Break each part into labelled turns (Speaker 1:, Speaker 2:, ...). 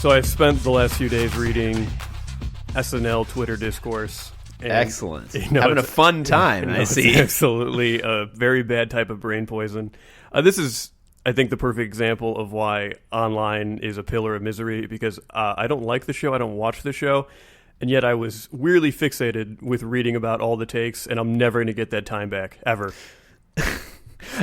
Speaker 1: So I spent the last few days reading SNL Twitter discourse. And,
Speaker 2: excellent. Having a fun time, I see.
Speaker 1: It's absolutely a very bad type of brain poison. This is, I think, the perfect example of why online is a pillar of misery, because I don't like the show, I don't watch the show, and yet I was weirdly fixated with reading about all the takes, and I'm never going to get that time back, ever.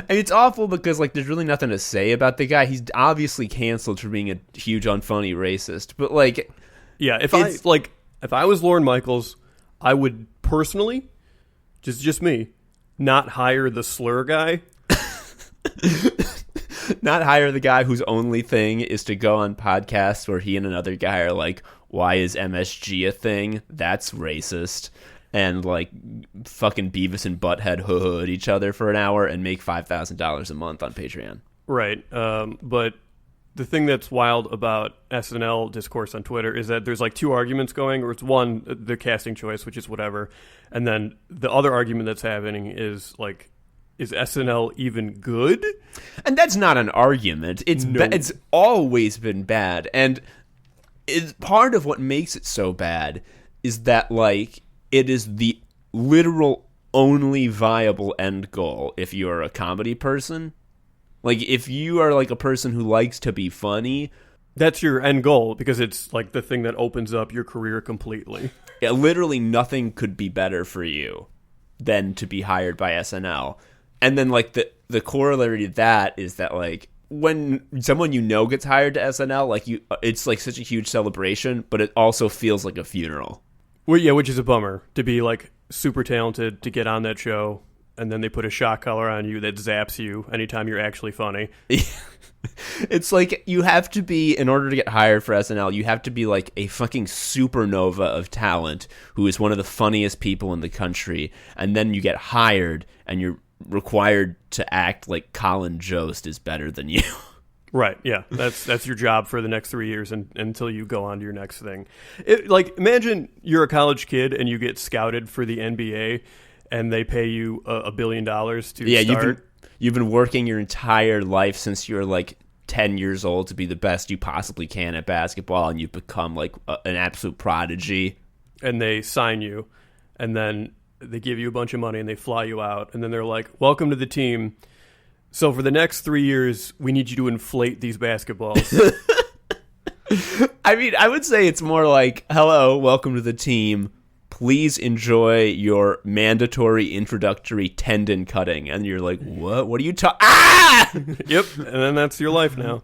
Speaker 2: And it's awful because, like, there's really nothing to say about the guy. He's obviously canceled for being a huge, unfunny racist. But, like...
Speaker 1: Yeah, if I was Lorne Michaels, I would personally, just me, not hire the slur guy.
Speaker 2: Not hire the guy whose only thing is to go on podcasts where he and another guy are like, why is MSG a thing? That's racist. And, like, fucking Beavis and Butthead hood each other for an hour and make $5,000 a month on Patreon.
Speaker 1: Right. But the thing that's wild about SNL discourse on Twitter is that there's, like, two arguments going. Or it's one, the casting choice, which is whatever. And then the other argument that's happening is, like, is SNL even good?
Speaker 2: And that's not an argument. It's it's always been bad. And it's part of what makes it so bad is that, like, it is the literal only viable end goal if you're a comedy person. Like, if you are, like, a person who likes to be funny...
Speaker 1: That's your end goal, because it's, like, the thing that opens up your career completely.
Speaker 2: Yeah, literally nothing could be better for you than to be hired by SNL. And then, like, the corollary to that is that, like, when someone you know gets hired to SNL, like, it's, like, such a huge celebration, but it also feels like a funeral.
Speaker 1: Well, yeah, which is a bummer, to be, like, super talented to get on that show, and then they put a shock collar on you that zaps you anytime you're actually funny.
Speaker 2: It's like, you have to be, in order to get hired for SNL, you have to be, like, a fucking supernova of talent who is one of the funniest people in the country, and then you get hired, and you're required to act like Colin Jost is better than you.
Speaker 1: Right, yeah. That's your job for the next 3 years until you go on to your next thing. Like, imagine you're a college kid and you get scouted for the NBA and they pay you $1 billion to start.
Speaker 2: You've been working your entire life since you were, like, 10 years old to be the best you possibly can at basketball, and you've become, like, an absolute prodigy.
Speaker 1: And they sign you, and then they give you a bunch of money and they fly you out, and then they're like, welcome to the team. So for the next 3 years, we need you to inflate these basketballs.
Speaker 2: I mean, I would say it's more like, hello, welcome to the team. Please enjoy your mandatory introductory tendon cutting. And you're like, what? What are you talking? Ah!
Speaker 1: Yep. And then that's your life now.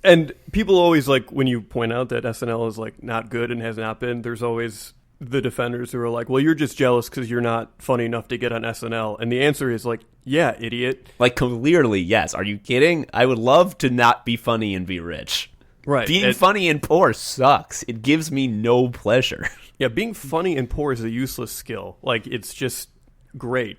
Speaker 1: And people always, like, when you point out that SNL is, like, not good and has not been, there's always the defenders who are like, well, you're just jealous because you're not funny enough to get on SNL. And the answer is, like, yeah, idiot.
Speaker 2: Like, clearly, yes. Are you kidding? I would love to not be funny and be rich.
Speaker 1: Right.
Speaker 2: Being funny and poor sucks. It gives me no pleasure.
Speaker 1: Yeah, being funny and poor is a useless skill. Like, it's just great.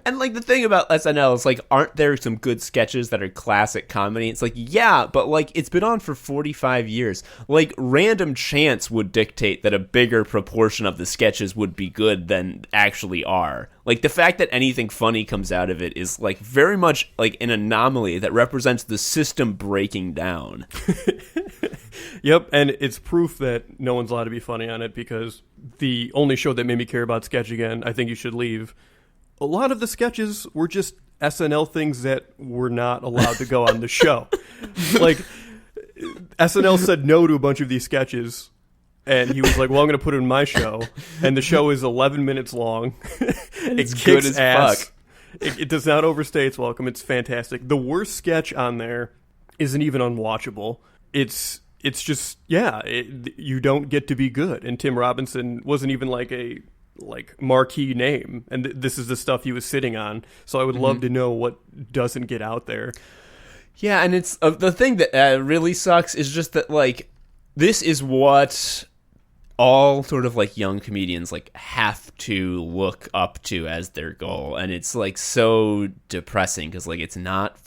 Speaker 2: And, like, the thing about SNL is, like, aren't there some good sketches that are classic comedy? It's like, yeah, but, like, it's been on for 45 years. Like, random chance would dictate that a bigger proportion of the sketches would be good than actually are. Like, the fact that anything funny comes out of it is, like, very much, like, an anomaly that represents the system breaking down.
Speaker 1: Yep, and it's proof that no one's allowed to be funny on it, because the only show that made me care about Sketch Again, I Think You Should Leave, a lot of the sketches were just SNL things that were not allowed to go on the show. Like, SNL said no to a bunch of these sketches, and he was like, well, I'm going to put it in my show. And the show is 11 minutes long.
Speaker 2: It's good as fuck.
Speaker 1: It does not overstay its welcome. It's fantastic. The worst sketch on there isn't even unwatchable. It's just, yeah, you don't get to be good. And Tim Robinson wasn't even like a marquee name, and this is the stuff he was sitting on. So I would love to know what doesn't get out there.
Speaker 2: Yeah, and it's the thing that really sucks is just that, like, this is what all sort of, like, young comedians, like, have to look up to as their goal, and it's, like, so depressing because, like, it's not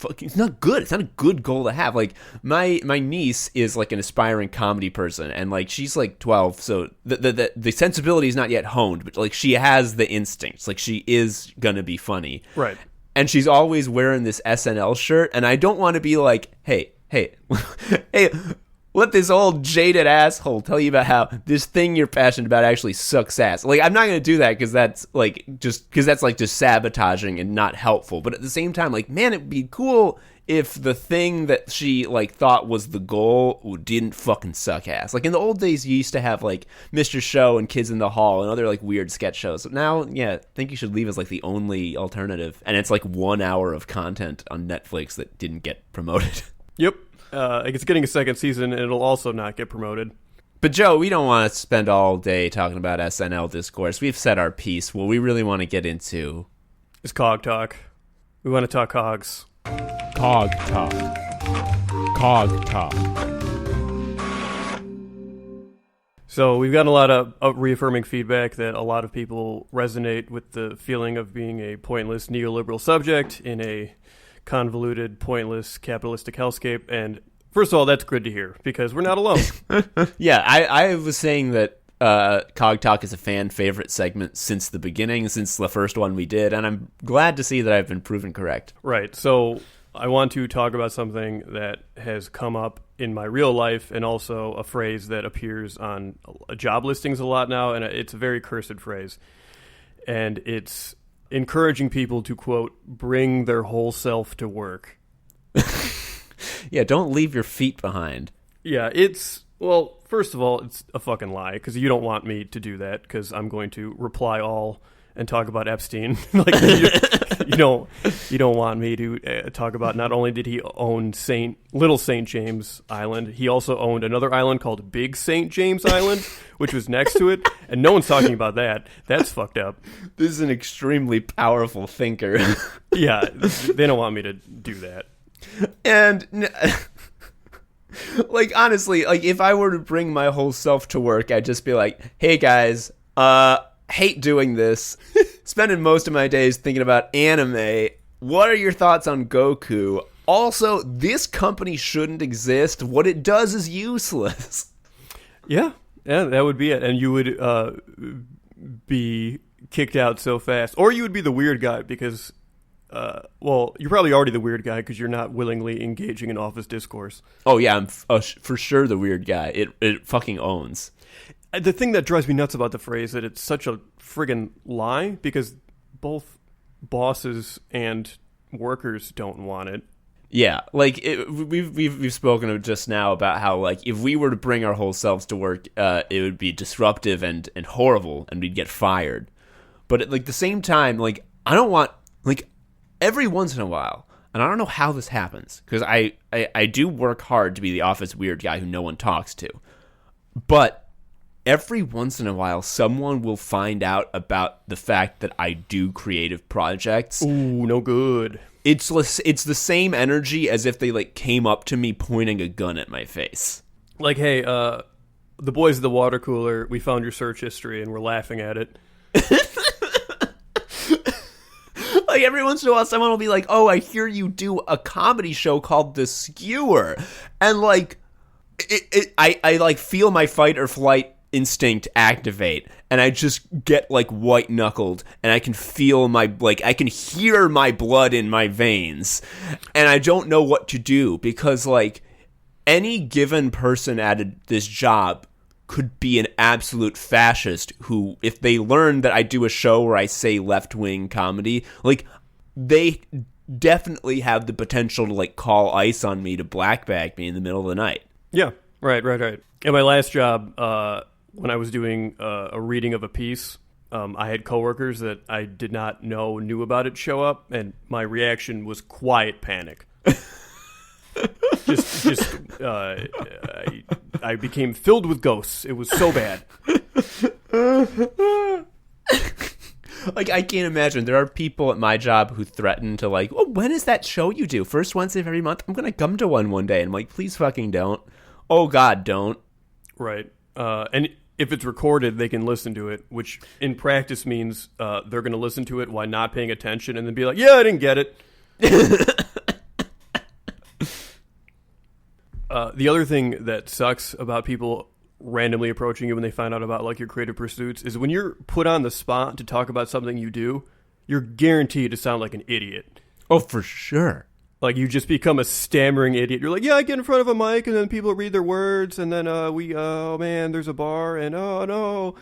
Speaker 2: good. It's not a good goal to have. Like, my niece is, like, an aspiring comedy person, and, like, she's, like, 12, so the sensibility is not yet honed, but, like, she has the instincts. Like, she is gonna be funny,
Speaker 1: right?
Speaker 2: And she's always wearing this SNL shirt, and I don't want to be like, hey, hey, hey, let this old jaded asshole tell you about how this thing you're passionate about actually sucks ass. Like, I'm not going to do that because that's just sabotaging and not helpful. But at the same time, like, man, it'd be cool if the thing that she, like, thought was the goal didn't fucking suck ass. Like, in the old days, you used to have, like, Mr. Show and Kids in the Hall and other, like, weird sketch shows. So now, yeah, I think You Should Leave is, like, the only alternative. And it's, like, 1 hour of content on Netflix that didn't get promoted.
Speaker 1: Yep. It's getting a second season, and it'll also not get promoted.
Speaker 2: But, Joe, we don't want to spend all day talking about SNL discourse. We've said our piece. What we really want to get into
Speaker 1: is Cog Talk. We want to talk cogs.
Speaker 3: Cog Talk. Cog Talk.
Speaker 1: So we've gotten a lot of reaffirming feedback that a lot of people resonate with the feeling of being a pointless neoliberal subject in a convoluted, pointless, capitalistic hellscape. And first of all, that's good to hear, because we're not alone.
Speaker 2: Yeah, I was saying that Cog Talk is a fan favorite segment since the beginning, since the first one we did, and I'm glad to see that I've been proven correct.
Speaker 1: Right. So I want to talk about something that has come up in my real life, and also a phrase that appears on job listings a lot now, and it's a very cursed phrase. And it's encouraging people to, quote, bring their whole self to work.
Speaker 2: Yeah, don't leave your feet behind.
Speaker 1: Yeah, well, first of all, it's a fucking lie, because you don't want me to do that, because I'm going to reply all and talk about Epstein. Like, you don't want me to talk about, not only did he own Little St. James Island, he also owned another island called Big St. James Island, which was next to it, and no one's talking about that. That's fucked up.
Speaker 2: This is an extremely powerful thinker.
Speaker 1: Yeah, they don't want me to do that.
Speaker 2: And like, honestly, like, if I were to bring my whole self to work, I'd just be like, hey guys, hate doing this, spending most of my days thinking about anime. What are your thoughts on Goku? Also, this company shouldn't exist. What it does is useless.
Speaker 1: Yeah, that would be it. And you would be kicked out so fast. Or you would be the weird guy, because well, you're probably already the weird guy because you're not willingly engaging in office discourse.
Speaker 2: Oh, yeah, I'm for sure the weird guy. It fucking owns.
Speaker 1: The thing that drives me nuts about the phrase is that it's such a friggin' lie, because both bosses and workers don't want it.
Speaker 2: Yeah, like, we've spoken just now about how, like, if we were to bring our whole selves to work, it would be disruptive and horrible, and we'd get fired. But at, like, the same time, like, I don't want, like, every once in a while, and I don't know how this happens, because I do work hard to be the office weird guy who no one talks to, but every once in a while, someone will find out about the fact that I do creative projects.
Speaker 1: Ooh, no good.
Speaker 2: It's the same energy as if they, like, came up to me pointing a gun at my face.
Speaker 1: Like, hey, the boys at the water cooler, we found your search history and we're laughing at it.
Speaker 2: Like, every once in a while, someone will be like, oh, I hear you do a comedy show called The Skewer. And, like, I like, feel my fight or flight instinct activate, and I just get, like, white knuckled, and I can feel I can hear my blood in my veins, and I don't know what to do, because, like, any given person at this job could be an absolute fascist who, if they learn that I do a show where I say left-wing comedy, like, they definitely have the potential to, like, call ICE on me to black bag me in the middle of the night.
Speaker 1: Yeah, right. At my last job, when I was doing a reading of a piece, I had coworkers that I did not know knew about it show up, and my reaction was quiet panic. I became filled with ghosts. It was so bad.
Speaker 2: Like, I can't imagine. There are people at my job who threaten to, like, oh, when is that show you do? First Wednesday of every month? I'm going to come to one day. And I'm like, please fucking don't. Oh, God, don't.
Speaker 1: Right. And if it's recorded, they can listen to it, which in practice means they're going to listen to it while not paying attention and then be like, yeah, I didn't get it. The other thing that sucks about people randomly approaching you when they find out about, like, your creative pursuits is when you're put on the spot to talk about something you do, you're guaranteed to sound like an idiot.
Speaker 2: Oh, for sure.
Speaker 1: Like, you just become a stammering idiot. You're like, yeah, I get in front of a mic, and then people read their words, and then oh man, there's a bar, and oh no.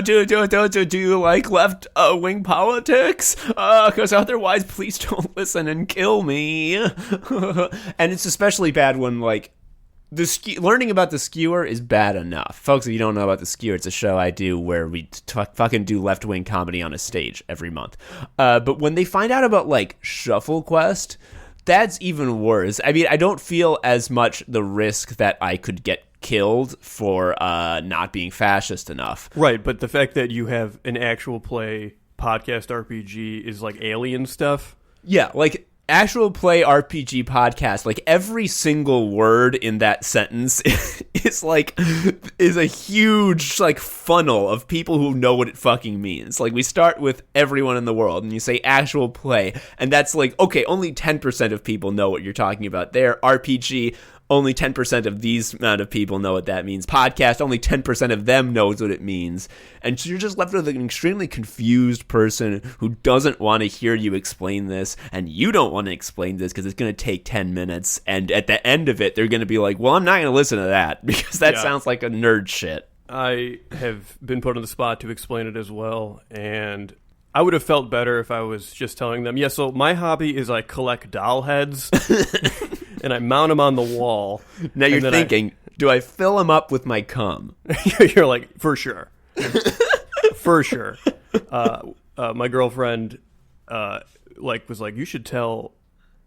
Speaker 2: Do you like left wing politics? Because otherwise, please don't listen and kill me. And it's especially bad when, like, learning about the Skewer is bad enough. Folks, if you don't know about the Skewer, it's a show I do where we fucking do left-wing comedy on a stage every month. But when they find out about, like, Shuffle Quest, that's even worse. I mean, I don't feel as much the risk that I could get killed for not being fascist enough.
Speaker 1: Right, but the fact that you have an actual play podcast RPG is like alien stuff.
Speaker 2: Yeah, like actual play RPG podcast, like every single word in that sentence is a huge like funnel of people who know what it fucking means. Like, we start with everyone in the world and you say actual play, and that's like, okay, only 10% of people know what you're talking about there. RPG, only 10% of these amount of people know what that means. Podcast, only 10% of them knows what it means. And so you're just left with an extremely confused person who doesn't want to hear you explain this, and you don't want to explain this because it's going to take 10 minutes. And at the end of it, they're going to be like, well, I'm not going to listen to that because that sounds like a nerd shit.
Speaker 1: I have been put on the spot to explain it as well, and I would have felt better if I was just telling them, yeah, so my hobby is I collect doll heads. And I mount them on the wall.
Speaker 2: Now you're thinking, do I fill them up with my cum?
Speaker 1: You're like, for sure. For sure. My girlfriend was like, you should tell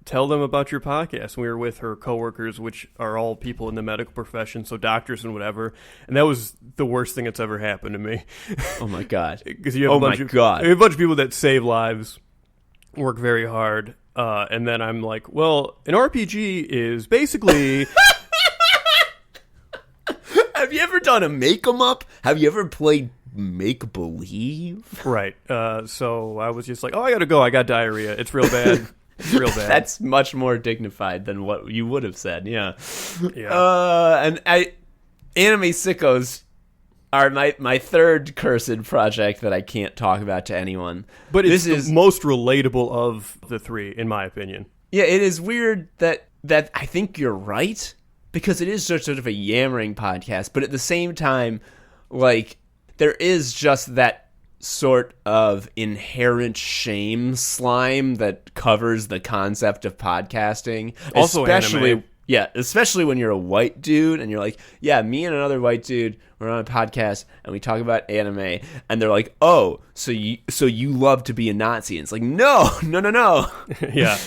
Speaker 1: them about your podcast. And we were with her coworkers, which are all people in the medical profession, so doctors and whatever. And that was the worst thing that's ever happened to me.
Speaker 2: Oh, my God.
Speaker 1: Because you have a bunch of people that save lives, work very hard. And then I'm like, well, an RPG is basically...
Speaker 2: Have you ever done a make-em-up? Have you ever played make-believe?
Speaker 1: Right. So I was just like, oh, I gotta go. I got diarrhea. It's real bad. It's real bad.
Speaker 2: That's much more dignified than what you would have said, yeah.
Speaker 1: Yeah.
Speaker 2: Anime Sickos are my third cursed project that I can't talk about to anyone.
Speaker 1: But it's the most relatable of the three, in my opinion.
Speaker 2: Yeah, it is weird that I think you're right, because it is sort of a yammering podcast, but at the same time, like, there is just that sort of inherent shame slime that covers the concept of podcasting.
Speaker 1: Also anime.
Speaker 2: Yeah, especially when you're a white dude and you're like, yeah, me and another white dude, we're on a podcast and we talk about anime, and they're like, oh, so you love to be a Nazi. And it's like, no.
Speaker 1: Yeah.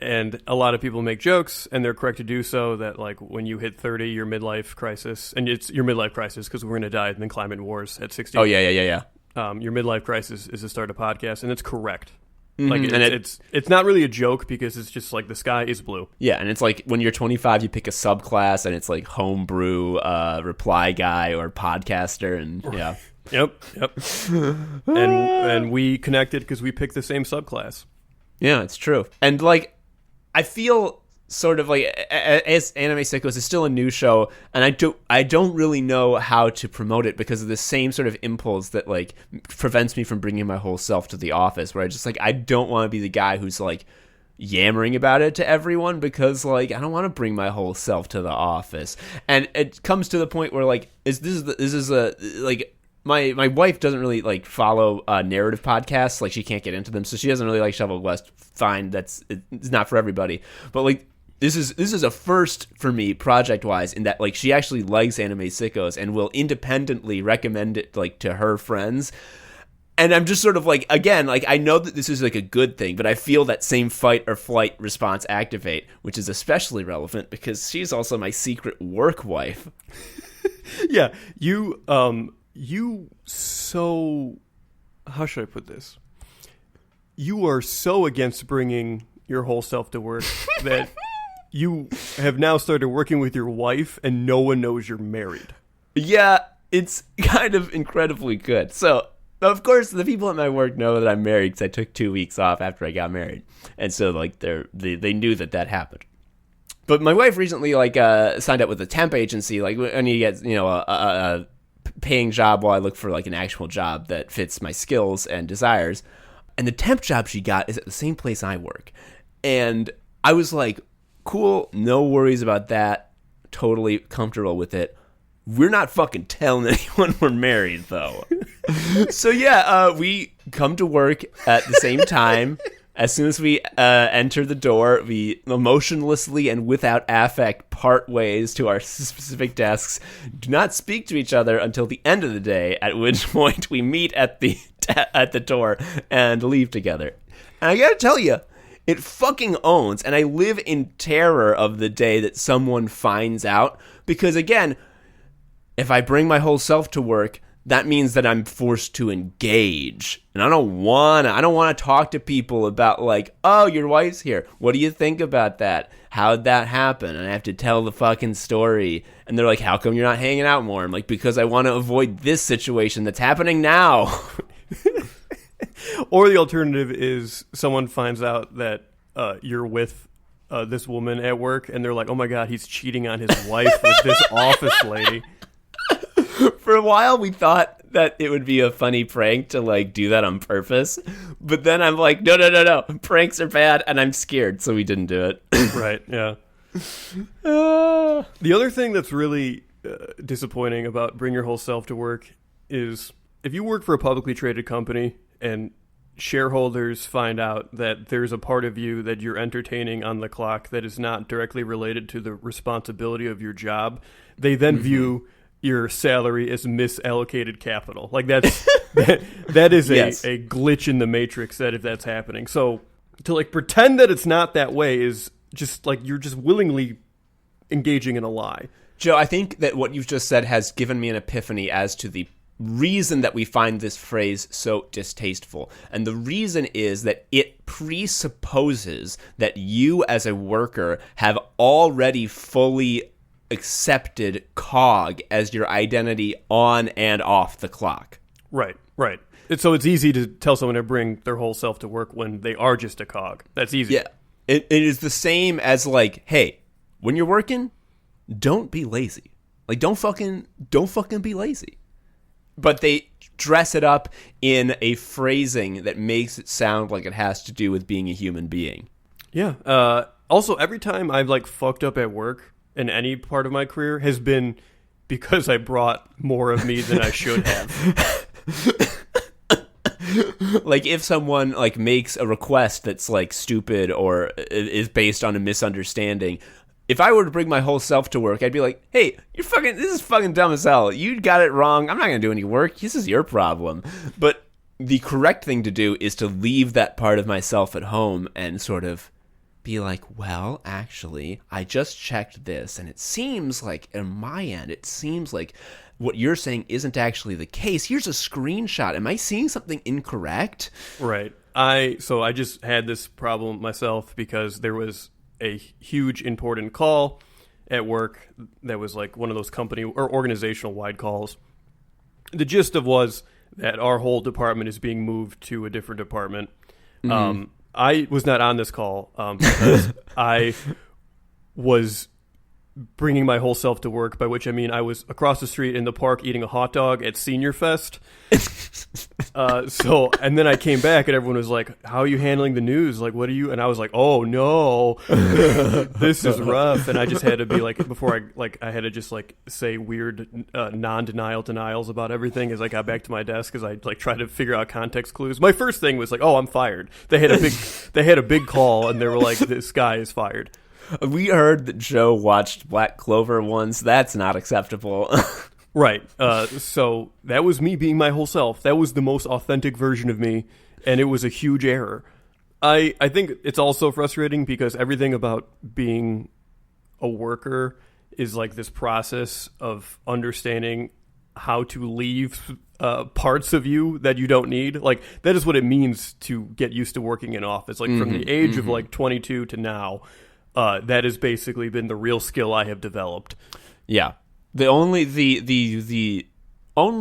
Speaker 1: And a lot of people make jokes, and they're correct to do so, that like when you hit 30, your midlife crisis, and it's your midlife crisis because we're going to die in the climate wars at 60.
Speaker 2: Oh, yeah.
Speaker 1: Your midlife crisis is to start a podcast, and it's correct. Like, it's not really a joke because it's just like the sky is blue.
Speaker 2: Yeah, and it's like when you're 25, you pick a subclass, and it's like homebrew, reply guy, or podcaster, and yeah.
Speaker 1: Yep. and we connected because we picked the same subclass.
Speaker 2: Yeah, it's true. And like, I feel sort of like, as Anime Sickos is still a new show, and I don't really know how to promote it because of the same sort of impulse that like prevents me from bringing my whole self to the office, where I just like, I don't want to be the guy who's like yammering about it to everyone, because like I don't want to bring my whole self to the office. And it comes to the point where like my wife doesn't really like follow narrative podcasts. Like, she can't get into them, so she doesn't really like Shovel Quest. Fine, it's not for everybody. But like, this is a first for me project wise, in that like she actually likes Anime Sickos and will independently recommend it like to her friends. And I'm just sort of like, again, like, I know that this is like a good thing, but I feel that same fight or flight response activate, which is especially relevant because she's also my secret work wife.
Speaker 1: Yeah, you so, how should I put this? You are so against bringing your whole self to work that you have now started working with your wife and no one knows you're married.
Speaker 2: Yeah, it's kind of incredibly good. So, of course, the people at my work know that I'm married because I took 2 weeks off after I got married. And so, like, they knew that happened. But my wife recently, like, signed up with a temp agency. Like, I need to get, a paying job while I look for, like, an actual job that fits my skills and desires. And the temp job she got is at the same place I work. And I was like, cool, no worries about that. Totally comfortable with it. We're not fucking telling anyone we're married, though. So, yeah, we come to work at the same time. As soon as we enter the door, we emotionlessly and without affect part ways to our specific desks, do not speak to each other until the end of the day, at which point we meet at the door and leave together. And I gotta tell you, it fucking owns, and I live in terror of the day that someone finds out, because again, if I bring my whole self to work, that means that I'm forced to engage. And I don't want to talk to people about like, oh, your wife's here. What do you think about that? How'd that happen? And I have to tell the fucking story. And they're like, how come you're not hanging out more? I'm like, because I want to avoid this situation that's happening now.
Speaker 1: Or the alternative is someone finds out that you're with this woman at work, and they're like, oh my God, he's cheating on his wife with this office lady.
Speaker 2: For a while, we thought that it would be a funny prank to, like, do that on purpose. But then I'm like, no. Pranks are bad, and I'm scared, so we didn't do it.
Speaker 1: Right, yeah. The other thing that's really disappointing about bring your whole self to work is if you work for a publicly traded company and shareholders find out that there's a part of you that you're entertaining on the clock that is not directly related to the responsibility of your job, they then view your salary as misallocated capital. Like that is
Speaker 2: Yes.
Speaker 1: a glitch in the matrix that if that's happening. So to like pretend that it's not that way is just like you're just willingly engaging in a lie.
Speaker 2: Joe, I think that what you've just said has given me an epiphany as to the reason that we find this phrase so distasteful. And the reason is that it presupposes that you as a worker have already fully accepted cog as your identity on and off the clock.
Speaker 1: Right. So it's easy to tell someone to bring their whole self to work when they are just a cog. That's easy.
Speaker 2: Yeah. It is the same as like, hey, when you're working, don't be lazy. Like don't fucking be lazy. But they dress it up in a phrasing that makes it sound like it has to do with being a human being.
Speaker 1: Yeah. Also, every time I've like fucked up at work in any part of my career has been because I brought more of me than I should have.
Speaker 2: Like if someone like makes a request that's like stupid or is based on a misunderstanding, if I were to bring my whole self to work, I'd be like, hey, this is fucking dumb as hell. You got it wrong. I'm not going to do any work. This is your problem. But the correct thing to do is to leave that part of myself at home and sort of be like, well, actually, I just checked this, and it seems like, on my end, it seems like what you're saying isn't actually the case. Here's a screenshot. Am I seeing something incorrect?
Speaker 1: Right. So I just had this problem myself because there was a huge important call at work that was like one of those company or organizational wide calls. The gist of was that our whole department is being moved to a different department. Mm-hmm. I was not on this call because I was bringing my whole self to work, by which I mean I was across the street in the park eating a hot dog at Senior Fest. And then I came back and everyone was like, how are you handling the news? Like, what are you? And I was like, oh no, this is rough. And I just had to be like, before I had to just like say weird non-denial denials about everything as I got back to my desk as I like tried to figure out context clues. My first thing was like, oh, I'm fired. They had a big call and they were like, this guy is fired.
Speaker 2: We heard that Joe watched Black Clover once. That's not acceptable.
Speaker 1: Right. So that was me being my whole self. That was the most authentic version of me, and it was a huge error. I think it's also frustrating because everything about being a worker is like this process of understanding how to leave parts of you that you don't need. Like, that is what it means to get used to working in office. Like, from the age of like 22 to now, that has basically been the real skill I have developed.
Speaker 2: Yeah. The only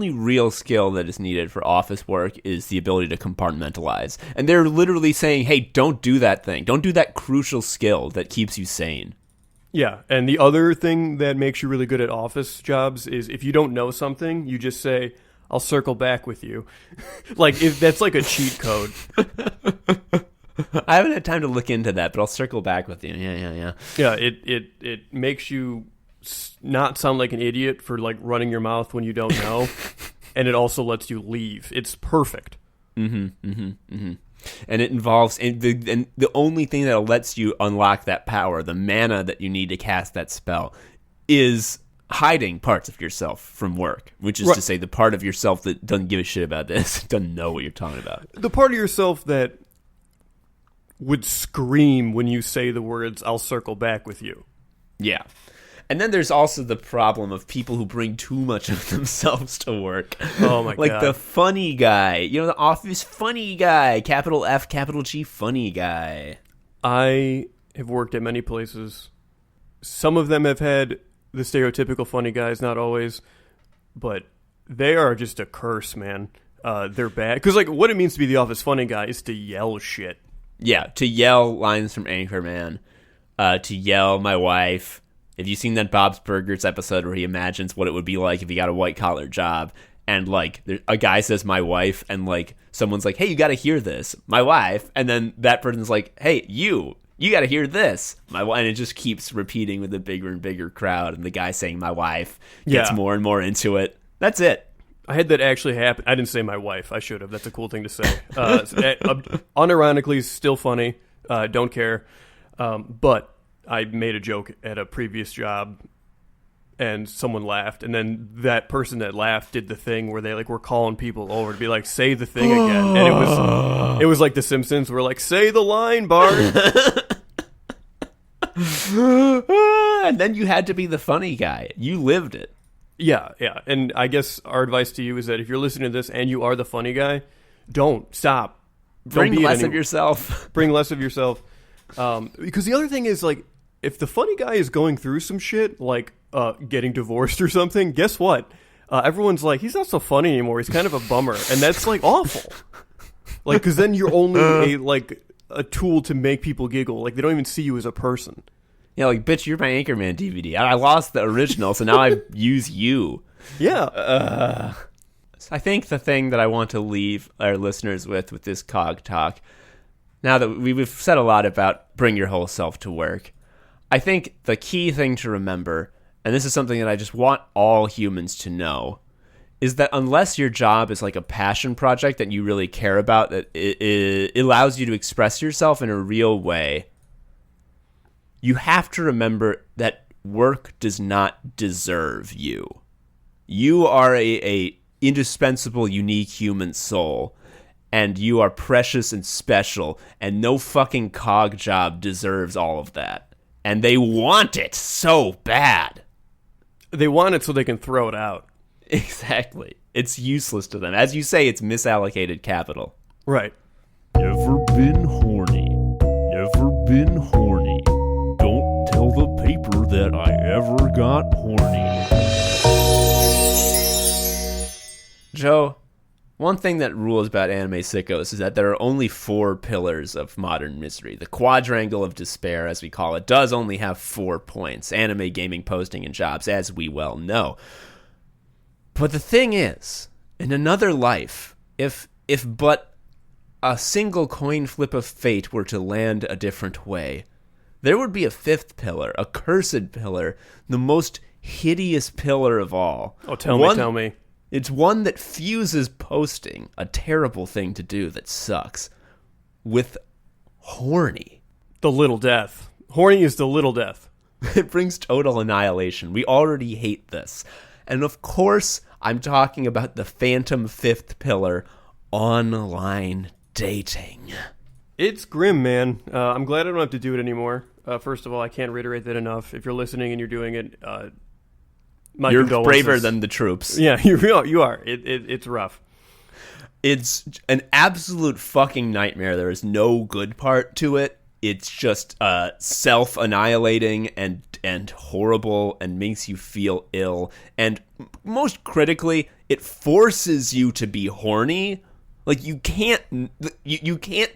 Speaker 2: real skill that is needed for office work is the ability to compartmentalize. And they're literally saying, hey, don't do that thing. Don't do that crucial skill that keeps you sane.
Speaker 1: Yeah, and the other thing that makes you really good at office jobs is if you don't know something, you just say, I'll circle back with you. Like, if that's like a cheat code.
Speaker 2: I haven't had time to look into that, but I'll circle back with you. Yeah.
Speaker 1: Yeah, it makes you not sound like an idiot for like running your mouth when you don't know, and it also lets you leave. It's perfect.
Speaker 2: And it involves and the only thing that lets you unlock that power, the mana that you need to cast that spell, is hiding parts of yourself from work, which is to say the part of yourself that doesn't give a shit about this, doesn't know what you're talking about.
Speaker 1: The part of yourself that would scream when you say the words, "I'll circle back with you."
Speaker 2: Yeah. And then there's also the problem of people who bring too much of themselves to work.
Speaker 1: Oh my god.
Speaker 2: Like the funny guy. The office funny guy. Capital F, capital G, funny guy.
Speaker 1: I have worked at many places. Some of them have had the stereotypical funny guys, not always. But they are just a curse, man. They're bad. Because like, what it means to be the office funny guy is to yell shit.
Speaker 2: Yeah, to yell lines from Anchorman. To yell my wife. Have you seen that Bob's Burgers episode where he imagines what it would be like if he got a white-collar job, and, like, a guy says, my wife, and, like, someone's like, hey, you gotta hear this, my wife, and then that person's like, hey, you gotta hear this, my wife, and it just keeps repeating with a bigger and bigger crowd, and the guy saying my wife gets more and more into it. That's it.
Speaker 1: I had that actually happen. I didn't say my wife. I should have. That's a cool thing to say. Unironically, still funny. Don't care. But I made a joke at a previous job, and someone laughed, and then that person that laughed did the thing where they like were calling people over to be like, say the thing again, and it was like The Simpsons were like, say the line, Bart.
Speaker 2: And then you had to be the funny guy. You lived it.
Speaker 1: Yeah, and I guess our advice to you is that if you're listening to this and you are the funny guy, don't stop.
Speaker 2: Bring less of yourself.
Speaker 1: Bring less of yourself. Because the other thing is, like, if the funny guy is going through some shit, like getting divorced or something, guess what? Everyone's like, he's not so funny anymore. He's kind of a bummer. And that's, like, awful. Like, because then you're only a tool to make people giggle. Like, they don't even see you as a person.
Speaker 2: Yeah, like, bitch, you're my Anchorman DVD. I lost the original, so now I use you.
Speaker 1: Yeah.
Speaker 2: I think the thing that I want to leave our listeners with this Cog Talk, now that we've said a lot about bring your whole self to work, I think the key thing to remember, and this is something that I just want all humans to know, is that unless your job is like a passion project that you really care about, that it allows you to express yourself in a real way, you have to remember that work does not deserve you. You are a indispensable, unique human soul, and you are precious and special, and no fucking cog job deserves all of that. And they want it so bad.
Speaker 1: They want it so they can throw it out.
Speaker 2: Exactly. It's useless to them. As you say, it's misallocated capital.
Speaker 1: Right.
Speaker 3: Never been horny. Never been horny. Don't tell the paper that I ever got horny.
Speaker 2: Joe, one thing that rules about anime sickos is that there are only 4 pillars of modern misery. The quadrangle of despair, as we call it, does only have 4 points. Anime, gaming, posting, and jobs, as we well know. But the thing is, in another life, if but a single coin flip of fate were to land a different way, there would be a 5th pillar, a cursed pillar, the most hideous pillar of all.
Speaker 1: Oh, tell me.
Speaker 2: It's one that fuses posting, a terrible thing to do that sucks, with horny.
Speaker 1: The little death. Horny is the little death.
Speaker 2: It brings total annihilation. We already hate this. And of course, I'm talking about the phantom 5th pillar, online dating.
Speaker 1: It's grim, man. I'm glad I don't have to do it anymore. First of all, I can't reiterate that enough. If you're listening and you're doing it,
Speaker 2: you're braver than the troops.
Speaker 1: Yeah, you are. It's rough.
Speaker 2: It's an absolute fucking nightmare. There is no good part to it. It's just self-annihilating and horrible and makes you feel ill. And most critically, it forces you to be horny. Like, you can't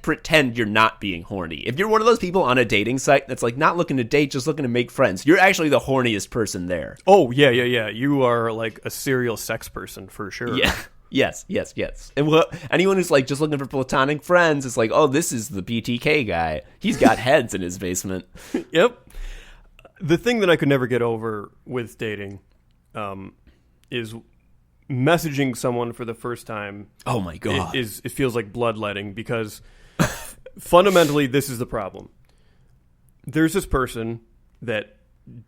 Speaker 2: pretend you're not being horny. If you're one of those people on a dating site that's like not looking to date, just looking to make friends, you're actually the horniest person there.
Speaker 1: Oh, yeah. You are like a serial sex person for sure.
Speaker 2: Yeah. Yes. And anyone who's like just looking for platonic friends is like, oh, this is the BTK guy. He's got heads in his basement.
Speaker 1: Yep. The thing that I could never get over with dating is messaging someone for the first time.
Speaker 2: Oh my God.
Speaker 1: It feels like bloodletting because fundamentally this is the problem. There's this person that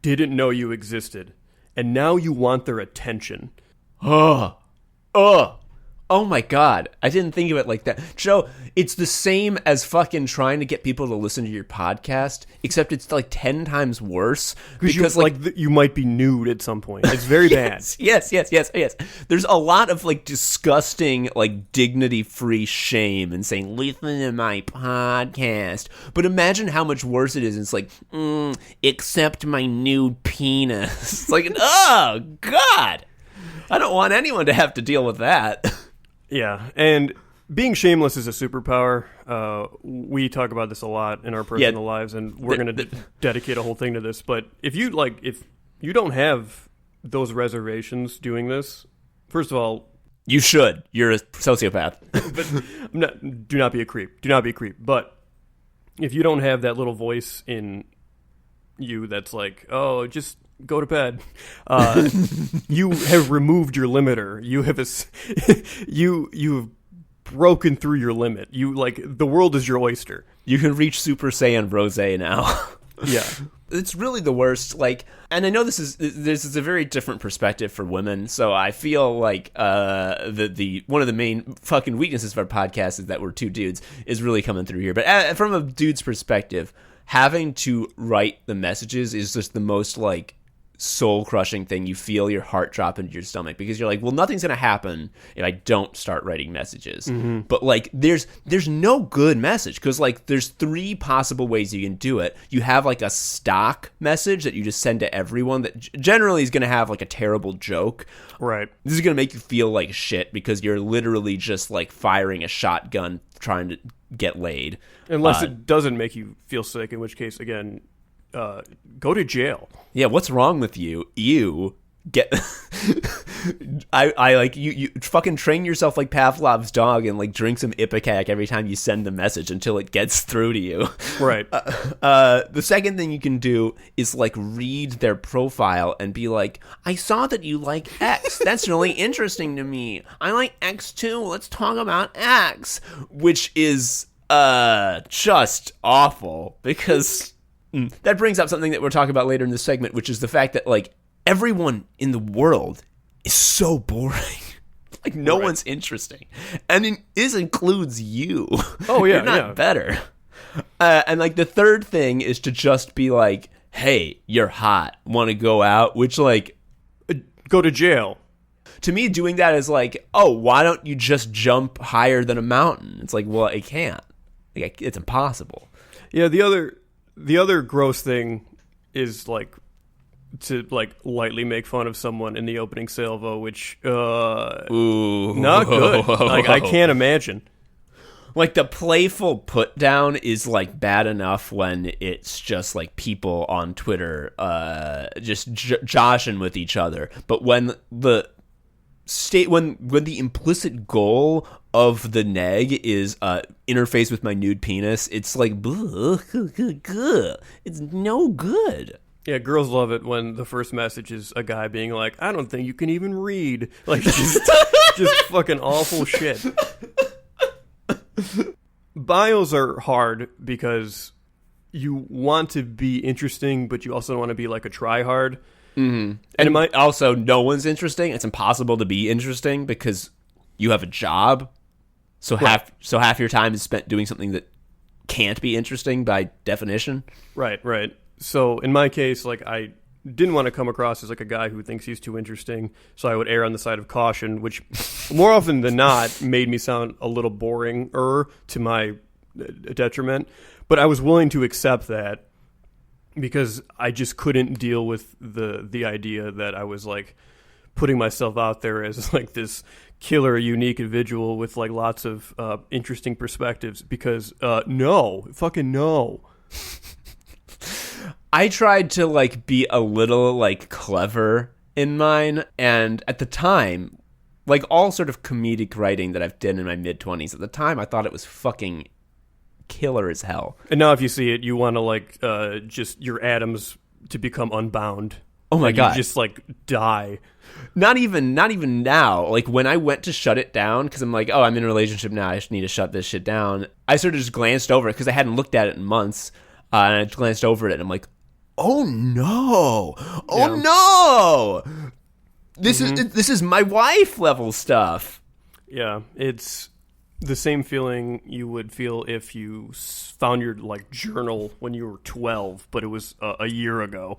Speaker 1: didn't know you existed, and now you want their attention.
Speaker 2: Oh my God. I didn't think of it like that. Joe, it's the same as fucking trying to get people to listen to your podcast, except it's like 10 times worse.
Speaker 1: Because you might be nude at some point. It's very bad.
Speaker 2: Yes. There's a lot of like disgusting, like dignity-free shame in saying, listen to my podcast. But imagine how much worse it is. It's like, accept my nude penis. It's like, oh God. I don't want anyone to have to deal with that.
Speaker 1: Yeah, and being shameless is a superpower. We talk about this a lot in our personal lives, and we're going to dedicate a whole thing to this. But if you don't have those reservations doing this, first of all,
Speaker 2: you should. You're a sociopath.
Speaker 1: But do not be a creep. Do not be a creep. But if you don't have that little voice in you that's like, oh, just go to bed. You have removed your limiter. You have you've broken through your limit. The world is your oyster.
Speaker 2: You can reach Super Saiyan Rose now.
Speaker 1: Yeah.
Speaker 2: It's really the worst. And I know this is a very different perspective for women. So I feel like the one of the main fucking weaknesses of our podcast is that we're two dudes is really coming through here. But from a dude's perspective, having to write the messages is just the most like soul-crushing thing. You feel your heart drop into your stomach because you're like, well, nothing's gonna happen if I don't start writing messages. Mm-hmm. But like there's no good message because like there's 3 possible ways you can do it. You have like a stock message that you just send to everyone that generally is gonna have like a terrible joke.
Speaker 1: Right.
Speaker 2: This is gonna make you feel like shit because you're literally just like firing a shotgun trying to get laid.
Speaker 1: Unless it doesn't make you feel sick, in which case, again, go to jail.
Speaker 2: Yeah, what's wrong with you? You get I like you fucking train yourself like Pavlov's dog and like drink some Ipecac every time you send the message until it gets through to you.
Speaker 1: Right.
Speaker 2: The second thing you can do is like read their profile and be like, I saw that you like X. That's really interesting to me. I like X too. Let's talk about X, which is just awful because that brings up something that we're talking about later in this segment, which is the fact that like everyone in the world is so boring. Like no one's interesting, and this includes you.
Speaker 1: Oh yeah,
Speaker 2: you're not better. And like the third thing is to just be like, "Hey, you're hot. Want to go out?" Which like,
Speaker 1: go to jail.
Speaker 2: To me, doing that is like, "Oh, why don't you just jump higher than a mountain?" It's like, well, it can't. Like, it's impossible.
Speaker 1: Yeah. The other gross thing is like to like lightly make fun of someone in the opening salvo, which not good. Like I can't imagine.
Speaker 2: Like the playful put down is like bad enough when it's just like people on Twitter just joshing with each other, but when the when the implicit goal of the neg is interface with my nude penis, it's like it's no good.
Speaker 1: Yeah, girls love it when the first message is a guy being like, I don't think you can even read. Like just fucking awful shit. Bios are hard because you want to be interesting, but you also don't want to be like a try-hard.
Speaker 2: Mm-hmm. And it might also, no one's interesting. It's impossible to be interesting because you have a job. So half your time is spent doing something that can't be interesting by definition. Right.
Speaker 1: So in my case, like I didn't want to come across as like a guy who thinks he's too interesting. So I would err on the side of caution, which more often than not made me sound a little boring-er to my detriment. But I was willing to accept that because I just couldn't deal with the idea that I was like putting myself out there as like this killer, unique individual with like lots of interesting perspectives. Because fucking no.
Speaker 2: I tried to like be a little like clever in mine, and at the time Like, all sort of comedic writing that I've done in my mid-20s. At the time, I thought it was fucking killer as hell.
Speaker 1: And now if you see it, you want to, like, just your atoms to become unbound.
Speaker 2: Oh my God.
Speaker 1: You just, like, die.
Speaker 2: Not even now. Like, when I went to shut it down, because I'm like, oh, I'm in a relationship now, I just need to shut this shit down. I sort of just glanced over it, because I hadn't looked at it in months, and I glanced over it, and I'm like, oh no! Oh no! This is my wife level stuff.
Speaker 1: Yeah, it's the same feeling you would feel if you found your, like, journal when you were 12, but it was a year ago.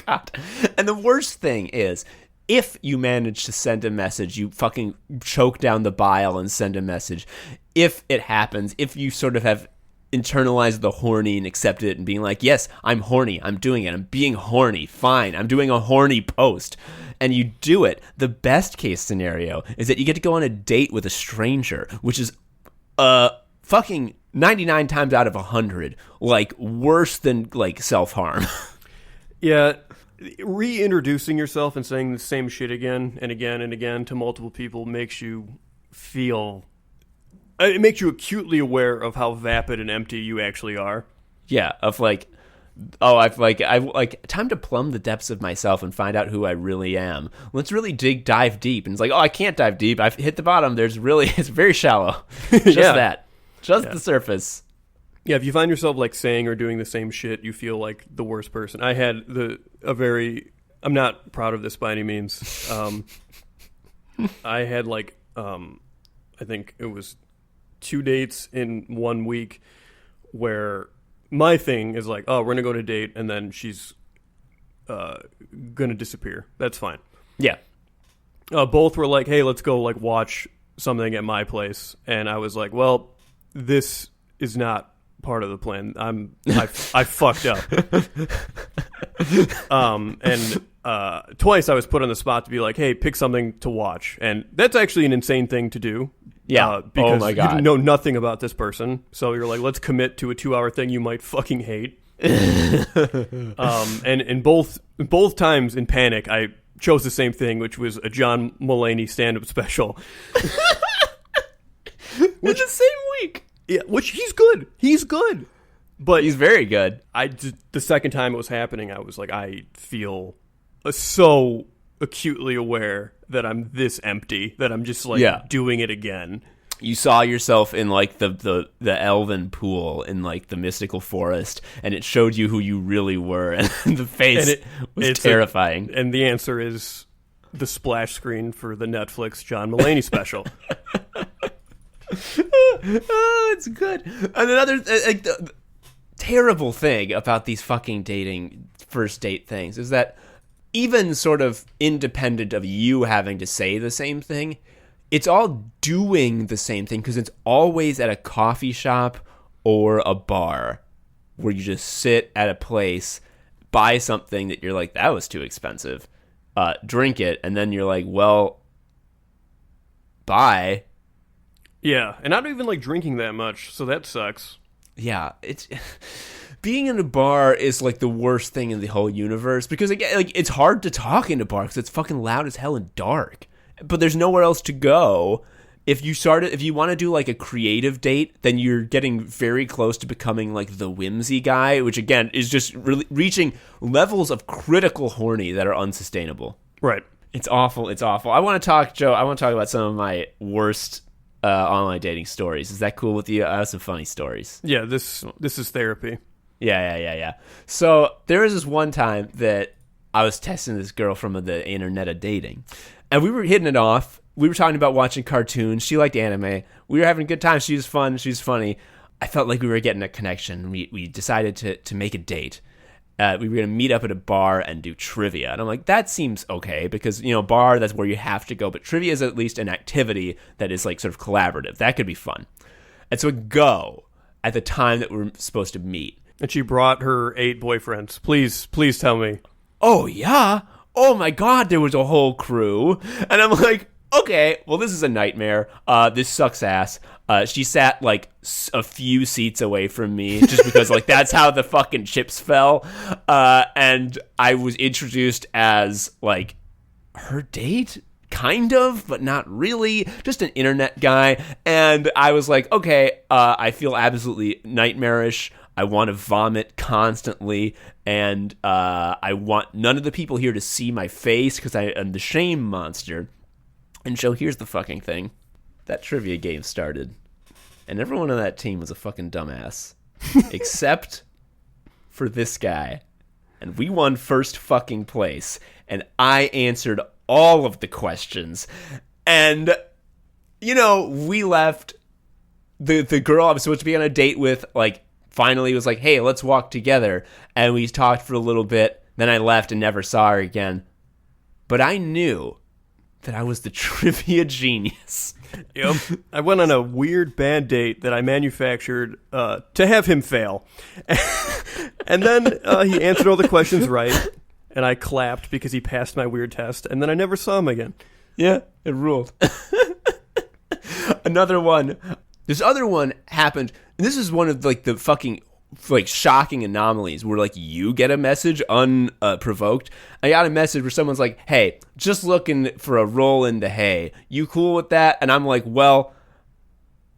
Speaker 2: God. And the worst thing is, if you manage to send a message, you fucking choke down the bile and send a message. If it happens, if you sort of have internalized the horny and accepted it and being like, yes, I'm horny, I'm doing it, I'm being horny, fine, I'm doing a horny post, and you do it, the best case scenario is that you get to go on a date with a stranger, which is fucking 99 times out of 100, like, worse than, like, self-harm.
Speaker 1: Yeah, reintroducing yourself and saying the same shit again and again and again to multiple people makes you feel... It makes you acutely aware of how vapid and empty you actually are.
Speaker 2: Yeah, of like, oh, I time to plumb the depths of myself and find out who I really am. Let's really dive deep. And it's like, oh, I can't dive deep. I've hit the bottom. It's very shallow. Just that. Just the surface.
Speaker 1: Yeah, if you find yourself, like, saying or doing the same shit, you feel like the worst person. I had I'm not proud of this by any means. I had, like, I think it was 2 dates in 1 week where my thing is like, oh, we're going to go to a date, and then she's going to disappear. That's fine.
Speaker 2: Yeah.
Speaker 1: Both were like, hey, let's go, like, watch something at my place. And I was like, well, this is not part of the plan. I fucked up. And twice I was put on the spot to be like, hey, pick something to watch. And that's actually an insane thing to do.
Speaker 2: Yeah.
Speaker 1: Because
Speaker 2: oh my God.
Speaker 1: you know nothing about this person. So you're like, let's commit to a 2-hour thing you might fucking hate. And in both times in panic, I chose the same thing, which was a John Mulaney stand-up special.
Speaker 2: In the same week.
Speaker 1: Yeah, which he's good. He's good. But
Speaker 2: he's very good.
Speaker 1: The second time it was happening, I was like, I feel so acutely aware that I'm this empty, that I'm just, like, doing it again.
Speaker 2: You saw yourself in, like, the elven pool in, like, the mystical forest, and it showed you who you really were, and the face was terrifying.
Speaker 1: And the answer is the splash screen for the Netflix John Mulaney special.
Speaker 2: Oh, it's good. And another the terrible thing about these fucking first date things is that even sort of independent of you having to say the same thing, it's all doing the same thing, because it's always at a coffee shop or a bar where you just sit at a place, buy something that you're like, that was too expensive, drink it, and then you're like, well, bye.
Speaker 1: Yeah, and I don't even like drinking that much, so that sucks.
Speaker 2: Yeah, it's being in a bar is, like, the worst thing in the whole universe, because, again, like, it's hard to talk in a bar because it's fucking loud as hell and dark. But there's nowhere else to go. If you want to do, like, a creative date, then you're getting very close to becoming, like, the whimsy guy, which, again, is just really reaching levels of critical horny that are unsustainable.
Speaker 1: Right.
Speaker 2: It's awful. It's awful. I want to talk about some of my worst online dating stories. Is that cool with you? I have some funny stories.
Speaker 1: Yeah, this is therapy.
Speaker 2: Yeah. So there was this one time that I was testing this girl from the internet of dating, and we were hitting it off. We were talking about watching cartoons. She liked anime. We were having a good time. She was fun. She was funny. I felt like we were getting a connection. We decided to make a date. We were going to meet up at a bar and do trivia. And I'm like, that seems okay, because, you know, bar, that's where you have to go. But trivia is at least an activity that is, like, sort of collaborative. That could be fun. And so we go at the time that we're supposed to meet.
Speaker 1: And she brought her 8 boyfriends. Please tell me.
Speaker 2: Oh, yeah? Oh, my God, there was a whole crew. And I'm like, okay, well, this is a nightmare. This sucks ass. She sat, like, a few seats away from me just because, like, that's how the fucking chips fell. And I was introduced as, like, her date? Kind of, but not really. Just an internet guy. And I was like, okay, I feel absolutely nightmarish. I want to vomit constantly. And I want none of the people here to see my face because I am the shame monster. And so here's the fucking thing. That trivia game started. And everyone on that team was a fucking dumbass. Except for this guy. And we won first fucking place. And I answered all of the questions. And, you know, we left. The girl I was supposed to be on a date with, like, finally was like, hey, let's walk together. And we talked for a little bit. Then I left and never saw her again. But I knew that I was the trivia genius.
Speaker 1: Yep. I went on a weird bad date that I manufactured to have him fail. And then he answered all the questions right. And I clapped because he passed my weird test, and then I never saw him again.
Speaker 2: Yeah, it ruled. Another one. This other one happened, and this is one of like the fucking like shocking anomalies where like you get a message unprovoked. I got a message where someone's like, "Hey, just looking for a roll in the hay. You cool with that?" And I'm like, "Well,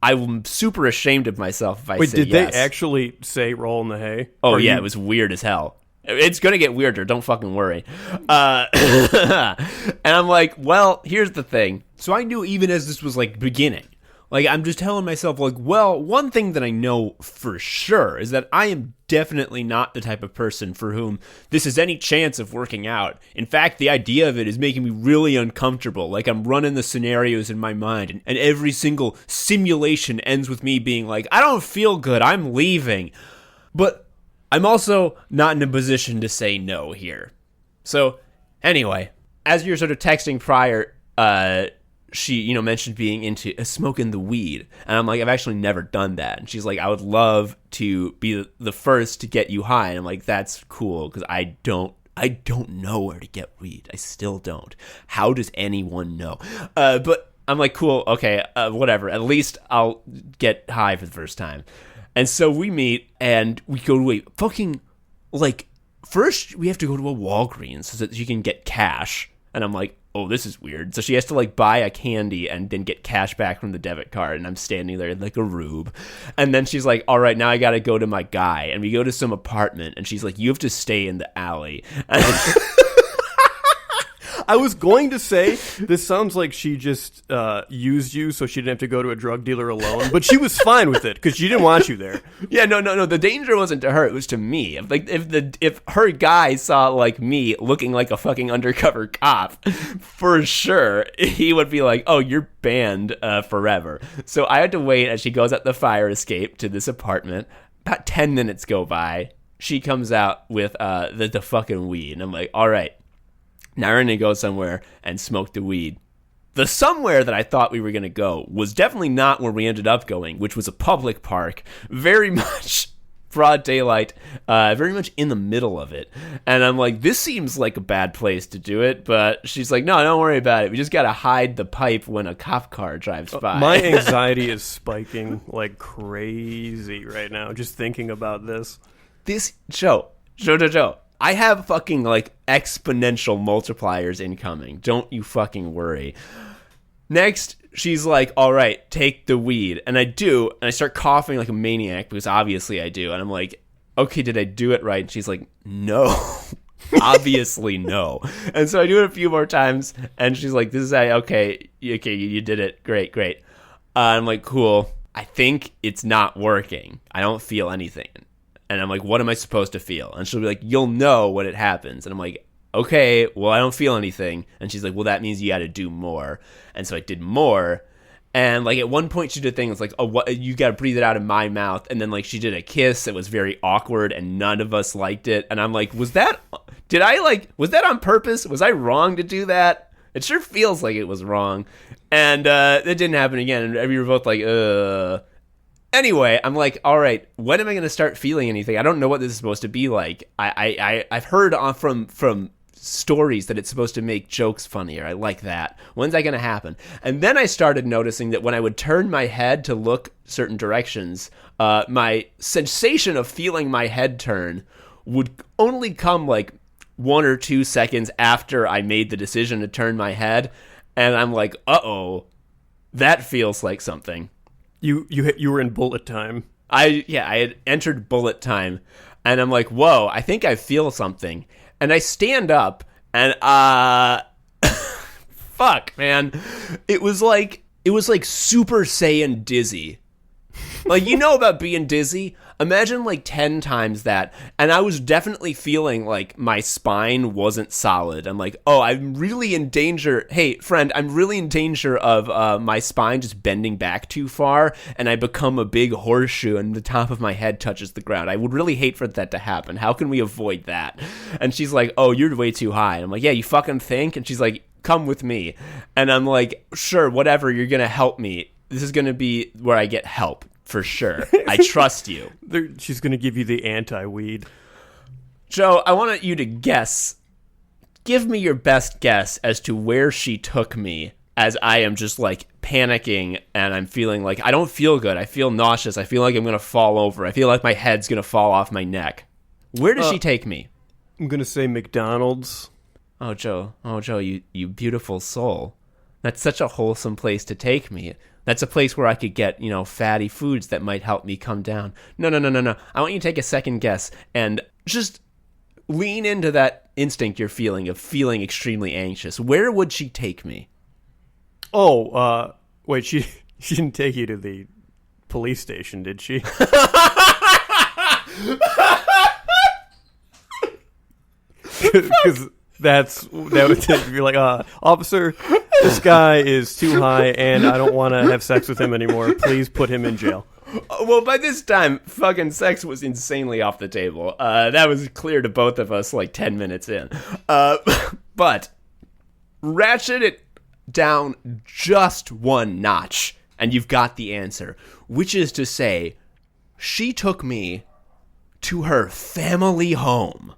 Speaker 2: I'm super ashamed of myself if I
Speaker 1: Wait,
Speaker 2: say
Speaker 1: did
Speaker 2: yes."
Speaker 1: they actually say roll in the hay?
Speaker 2: Oh yeah, it was weird as hell. It's going to get weirder. Don't fucking worry. And I'm like, well, here's the thing. So I knew even as this was like beginning, like I'm just telling myself like, well, one thing that I know for sure is that I am definitely not the type of person for whom this is any chance of working out. In fact, the idea of it is making me really uncomfortable. Like I'm running the scenarios in my mind and every single simulation ends with me being like, I don't feel good. I'm leaving. But I'm also not in a position to say no here. So, anyway, as you're sort of texting prior, she, you know, mentioned being into smoking the weed. And I'm like, I've actually never done that. And she's like, I would love to be the first to get you high. And I'm like, that's cool, because I don't know where to get weed. I still don't. How does anyone know? But I'm like, cool, okay, whatever. At least I'll get high for the first time. And so we meet, and we go to a fucking, like, first we have to go to a Walgreens so that she can get cash. And I'm like, oh, this is weird. So she has to, like, buy a candy and then get cash back from the debit card. And I'm standing there like a rube. And then she's like, all right, now I got to go to my guy. And we go to some apartment, and she's like, you have to stay in the alley.
Speaker 1: I was going to say, this sounds like she just used you so she didn't have to go to a drug dealer alone, but she was fine with it because she didn't want you there.
Speaker 2: Yeah, no. The danger wasn't to her; it was to me. If her guy saw like me looking like a fucking undercover cop, for sure he would be like, "Oh, you're banned forever." So I had to wait as she goes up the fire escape to this apartment. About 10 minutes go by. She comes out with the fucking weed, and I'm like, "All right. Now we're going to go somewhere and smoke the weed." The somewhere that I thought we were going to go was definitely not where we ended up going, which was a public park, very much broad daylight, very much in the middle of it. And I'm like, this seems like a bad place to do it, but she's like, no, don't worry about it. We just got to hide the pipe when a cop car drives by.
Speaker 1: My anxiety is spiking like crazy right now, just thinking about this.
Speaker 2: This show. I have fucking, like, exponential multipliers incoming. Don't you fucking worry. Next, she's like, all right, take the weed. And I do, and I start coughing like a maniac, because obviously I do. And I'm like, okay, did I do it right? And she's like, no. Obviously no. And so I do it a few more times, and she's like, this is how, okay, you did it. Great. I'm like, cool. I think it's not working. I don't feel anything. And I'm like, what am I supposed to feel? And she'll be like, you'll know when it happens. And I'm like, okay, well, I don't feel anything. And she's like, well, that means you got to do more. And so I did more. And like at one point she did things like, oh, what, you got to breathe it out in my mouth. And then like she did a kiss that was very awkward and none of us liked it. And I'm like, was that on purpose? Was I wrong to do that? It sure feels like it was wrong. And it didn't happen again. And we were both like, Anyway, I'm like, all right, when am I going to start feeling anything? I don't know what this is supposed to be like. I've heard from stories that it's supposed to make jokes funnier. I like that. When's that going to happen? And then I started noticing that when I would turn my head to look certain directions, my sensation of feeling my head turn would only come like 1 or 2 seconds after I made the decision to turn my head, and I'm like, uh-oh, that feels like something.
Speaker 1: You were in bullet time.
Speaker 2: I had entered bullet time, and I'm like, whoa, I think I feel something. And I stand up, and fuck, man. It was like Super Saiyan dizzy. Like, you know about being dizzy? Imagine like 10 times that. And I was definitely feeling like my spine wasn't solid. I'm like, oh, I'm really in danger. Hey, friend, I'm really in danger of my spine just bending back too far, and I become a big horseshoe and the top of my head touches the ground. I would really hate for that to happen. How can we avoid that? And she's like, oh, you're way too high. And I'm like, yeah, you fucking think? And she's like, come with me. And I'm like, sure, whatever, you're going to help me. This is going to be where I get help. For sure. I trust you.
Speaker 1: She's going to give you the anti-weed.
Speaker 2: Joe, I want you to guess. Give me your best guess as to where she took me, as I am just like panicking and I'm feeling like I don't feel good. I feel nauseous. I feel like I'm going to fall over. I feel like my head's going to fall off my neck. Where does she take me?
Speaker 1: I'm going to say McDonald's.
Speaker 2: Oh, Joe, you beautiful soul. That's such a wholesome place to take me. That's a place where I could get, fatty foods that might help me come down. No. I want you to take a second guess and just lean into that instinct you're feeling of feeling extremely anxious. Where would she take me?
Speaker 1: Oh, wait, she didn't take you to the police station, did she? Because that would take you like, officer, this guy is too high and I don't want to have sex with him anymore. Please put him in jail.
Speaker 2: Well, by this time, fucking sex was insanely off the table. That was clear to both of us like 10 minutes in. But ratchet it down just one notch and you've got the answer, which is to say, she took me to her family home.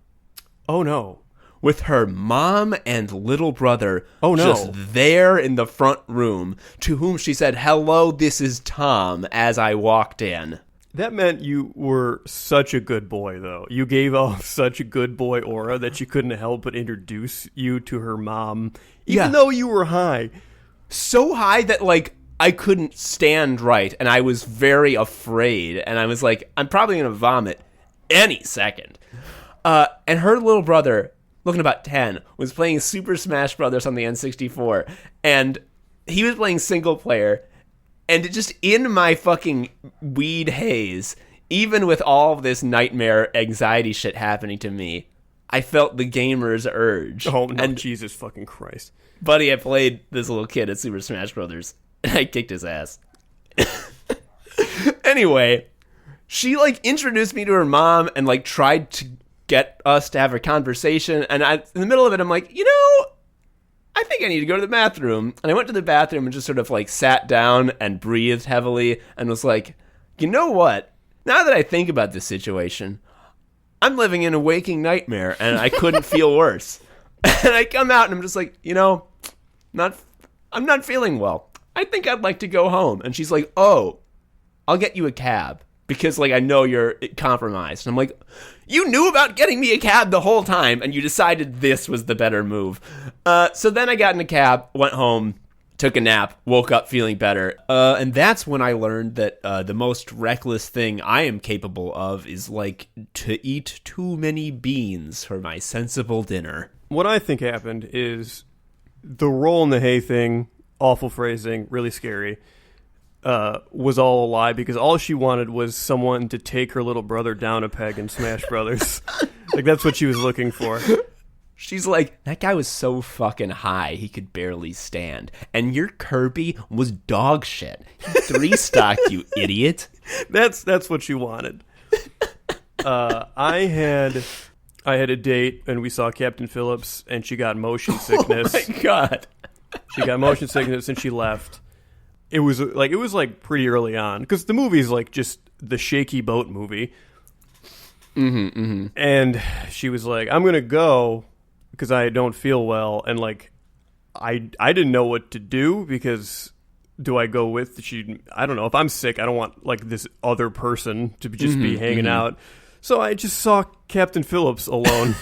Speaker 1: Oh, no.
Speaker 2: With her mom and little brother
Speaker 1: just
Speaker 2: there in the front room, to whom she said, hello, this is Tom, as I walked in.
Speaker 1: That meant you were such a good boy, though. You gave off such a good boy aura that she couldn't help but introduce you to her mom, even though you were high.
Speaker 2: So high that, like, I couldn't stand right, and I was very afraid, and I was like, I'm probably going to vomit any second. And her little brother, looking about 10, was playing Super Smash Brothers on the N64, and he was playing single player, and just in my fucking weed haze, even with all of this nightmare anxiety shit happening to me, I felt the gamer's urge.
Speaker 1: Oh, no,
Speaker 2: and
Speaker 1: Jesus fucking Christ.
Speaker 2: Buddy, I played this little kid at Super Smash Brothers, and I kicked his ass. Anyway, she, like, introduced me to her mom and, like, tried to get us to have a conversation, and in the middle of it, I'm like, I think I need to go to the bathroom. And I went to the bathroom and just sort of like sat down and breathed heavily and was like, you know what? Now that I think about this situation, I'm living in a waking nightmare and I couldn't feel worse. And I come out and I'm just like, I'm not feeling well. I think I'd like to go home. And she's like, oh, I'll get you a cab because, like, I know you're compromised. And I'm like, you knew about getting me a cab the whole time, and you decided this was the better move. So then I got in a cab, went home, took a nap, woke up feeling better. And that's when I learned that the most reckless thing I am capable of is, like, to eat too many beans for my sensible dinner.
Speaker 1: What I think happened is the roll in the hay thing, awful phrasing, really scary, was all a lie because all she wanted was someone to take her little brother down a peg in Smash Brothers. Like, that's what she was looking for.
Speaker 2: She's like, that guy was so fucking high he could barely stand. And your Kirby was dog shit. He three-stocked, you idiot.
Speaker 1: That's what she wanted. I had a date and we saw Captain Phillips and she got motion sickness.
Speaker 2: Oh my God.
Speaker 1: She got motion sickness and she left. It was pretty early on because the movie's like just the shaky boat movie. And she was like, I'm going to go because I don't feel well. And like, I didn't know what to do because do I go with I don't know. If I'm sick, I don't want like this other person to just be hanging out. So I just saw Captain Phillips alone.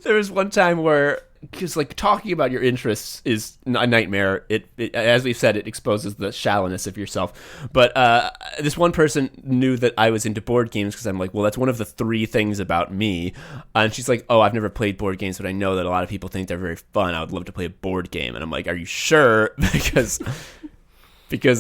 Speaker 2: There was one time where, because like talking about your interests is a nightmare. It as we've said, it exposes the shallowness of yourself. But this one person knew that I was into board games because I'm like, well, that's one of the 3 things about me. And she's like, oh, I've never played board games, but I know that a lot of people think they're very fun. I would love to play a board game. And I'm like, are you sure? because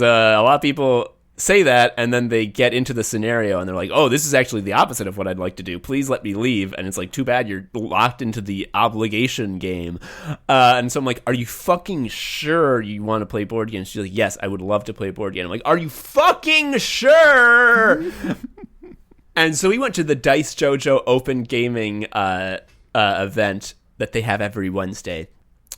Speaker 2: a lot of people say that, and then they get into the scenario and they're like, oh, this is actually the opposite of what I'd like to do. Please let me leave. And it's like, too bad you're locked into the obligation game. And so I'm like, are you fucking sure you want to play board games? She's like, yes, I would love to play a board game. I'm like, are you fucking sure? And so we went to the Dice Jojo open gaming event that they have every Wednesday.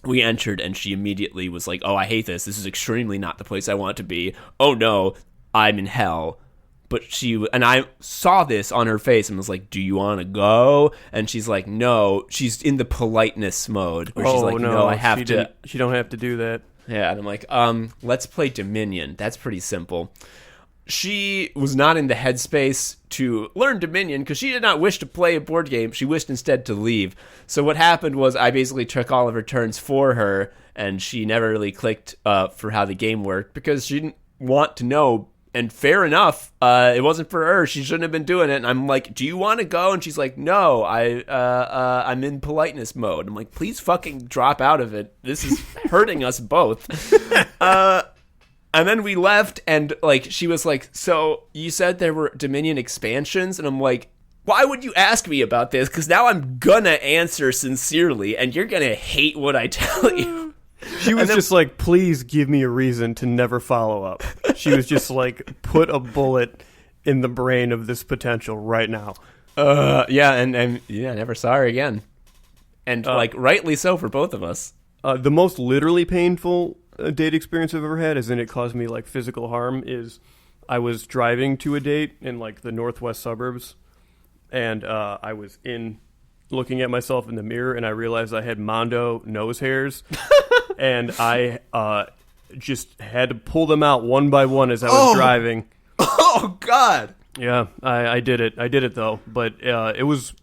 Speaker 2: We entered and she immediately was like, oh, I hate this. This is extremely not the place I want to be. Oh no, I'm in hell. But I saw this on her face and was like, do you want to go? And she's like, no. She's in the politeness mode where she's like, no, I have to.
Speaker 1: She don't have to do that.
Speaker 2: Yeah, and I'm like, let's play Dominion. That's pretty simple. She was not in the headspace to learn Dominion because she did not wish to play a board game. She wished instead to leave. So what happened was I basically took all of her turns for her, and she never really clicked for how the game worked because she didn't want to know. And fair enough, it wasn't for her. She shouldn't have been doing it. And I'm like, do you want to go? And she's like, no, I'm in politeness mode. I'm like, please fucking drop out of it. This is hurting us both. And then we left, and like she was like, so you said there were Dominion expansions? And I'm like, why would you ask me about this? Because now I'm gonna answer sincerely, and you're gonna hate what I tell you.
Speaker 1: She was just like, please give me a reason to never follow up. She was just like, put a bullet in the brain of this potential right now.
Speaker 2: Yeah, and yeah, never saw her again. And like, rightly so for both of us.
Speaker 1: The most literally painful date experience I've ever had, as in it caused me like physical harm, is I was driving to a date in like the northwest suburbs, and I was looking at myself in the mirror, and I realized I had Mondo nose hairs, and I just had to pull them out one by one as I was driving.
Speaker 2: Oh God!
Speaker 1: Yeah, I did it. I did it though, but it was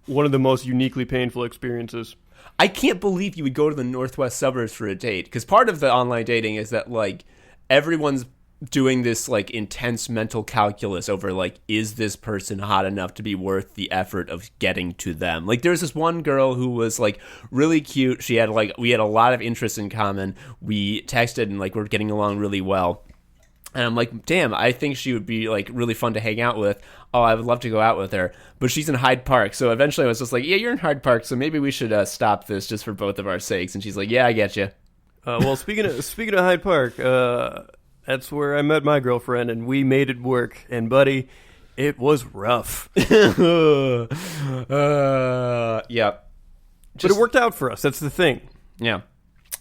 Speaker 1: one of the most uniquely painful experiences.
Speaker 2: I can't believe you would go to the northwest suburbs for a date, because part of the online dating is that like everyone's doing this like intense mental calculus over like, is this person hot enough to be worth the effort of getting to them? Like there's this one girl who was like really cute. She had like, we had a lot of interests in common. We texted and like we're getting along really well. And I'm like, damn, I think she would be like really fun to hang out with. Oh, I would love to go out with her. But she's in Hyde Park. So eventually I was just like, yeah, you're in Hyde Park, so maybe we should stop this just for both of our sakes. And she's like, yeah, I get you.
Speaker 1: Well, speaking of Hyde Park, that's where I met my girlfriend, and we made it work. And buddy, it was rough.
Speaker 2: Yeah.
Speaker 1: But it worked out for us. That's the thing.
Speaker 2: Yeah.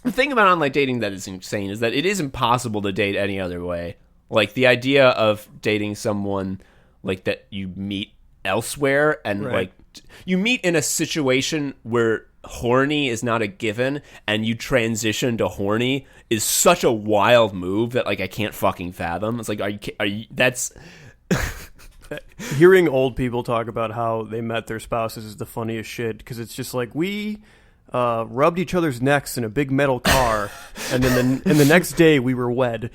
Speaker 2: The thing about online dating that is insane is that it is impossible to date any other way. Like, the idea of dating someone, like, that you meet elsewhere and, like, you meet in a situation where horny is not a given and you transition to horny is such a wild move that, like, I can't fucking fathom. It's like, are you that's...
Speaker 1: Hearing old people talk about how they met their spouses is the funniest shit, because it's just like, we rubbed each other's necks in a big metal car, and then the next day we were wed.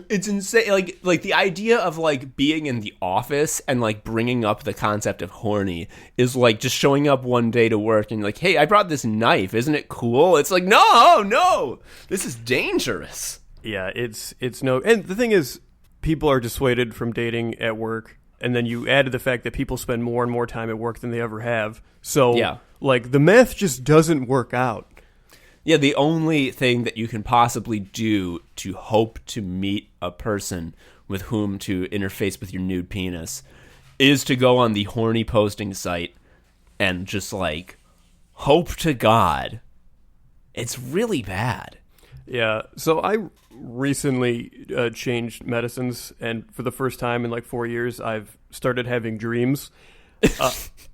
Speaker 2: It's insane. Like the idea of like being in the office and like bringing up the concept of horny is like just showing up one day to work and like, hey, I brought this knife. Isn't it cool? It's like, no, this is dangerous.
Speaker 1: Yeah, it's no. And the thing is, people are dissuaded from dating at work, and then you add to the fact that people spend more and more time at work than they ever have. So,
Speaker 2: yeah,
Speaker 1: like, the math just doesn't work out.
Speaker 2: Yeah, the only thing that you can possibly do to hope to meet a person with whom to interface with your nude penis is to go on the horny posting site and just, like, hope to God. It's really bad.
Speaker 1: Yeah, so I recently changed medicines, and for the first time in, like, 4 years, I've started having dreams.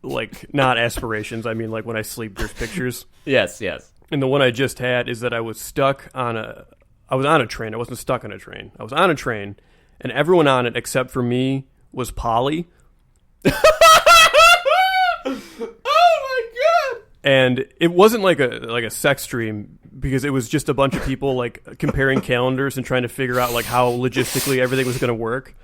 Speaker 1: Like, not aspirations. I mean, like, when I sleep, there's pictures.
Speaker 2: Yes.
Speaker 1: And the one I just had is that I was on a train. I wasn't stuck on a train. I was on a train, and everyone on it except for me was Polly. And it wasn't like a sex stream, because it was just a bunch of people like comparing calendars and trying to figure out like how logistically everything was going to work.